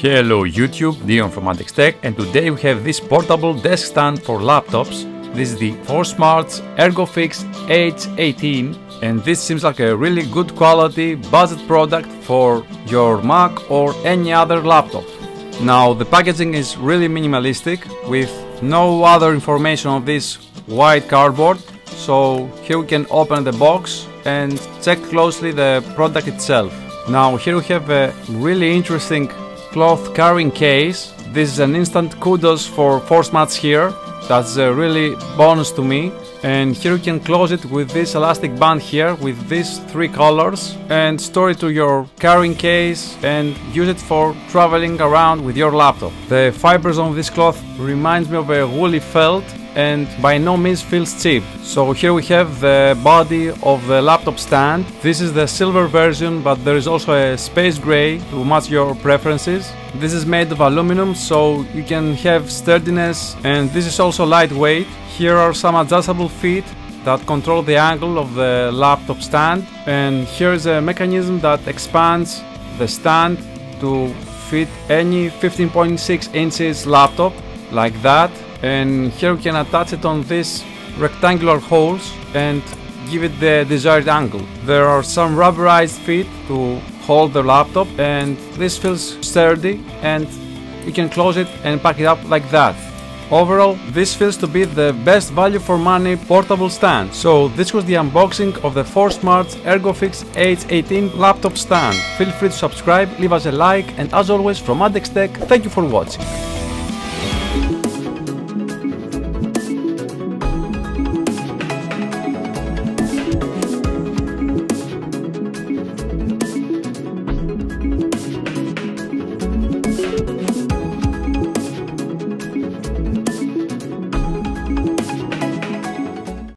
Hello YouTube, Dion from ADEXTECH, and today we have this portable desk stand for laptops. This is the 4Smarts ErgoFix H18, and this seems like a really good quality budget product for your Mac or any other laptop. Now the packaging is really minimalistic with no other information on this white cardboard, so here we can open the box and check closely the product itself. Now here we have a really interesting cloth carrying case. This is an instant kudos for 4Smarts here. That's a really bonus to me. And here you can close it with this elastic band here with these three colors and store it to your carrying case and use it for traveling around with your laptop. The fibers on this cloth reminds me of a woolly felt and by no means feels cheap. So here we have the body of the laptop stand. This is the silver version, but there is also a space gray to match your preferences. This is made of aluminum, so you can have sturdiness, and this is also lightweight. Here are some adjustable feet that control the angle of the laptop stand, and here is a mechanism that expands the stand to fit any 15.6 inches laptop like that. And here we can attach it on these rectangular holes and give it the desired angle. There are some rubberized feet to hold the laptop, and this feels sturdy, and you can close it and pack it up like that. Overall, this feels to be the best value for money portable stand. So this was the unboxing of the 4Smarts ErgoFix H18 laptop stand. Feel free to subscribe, leave us a like, and as always from ADEXTECH, thank you for watching.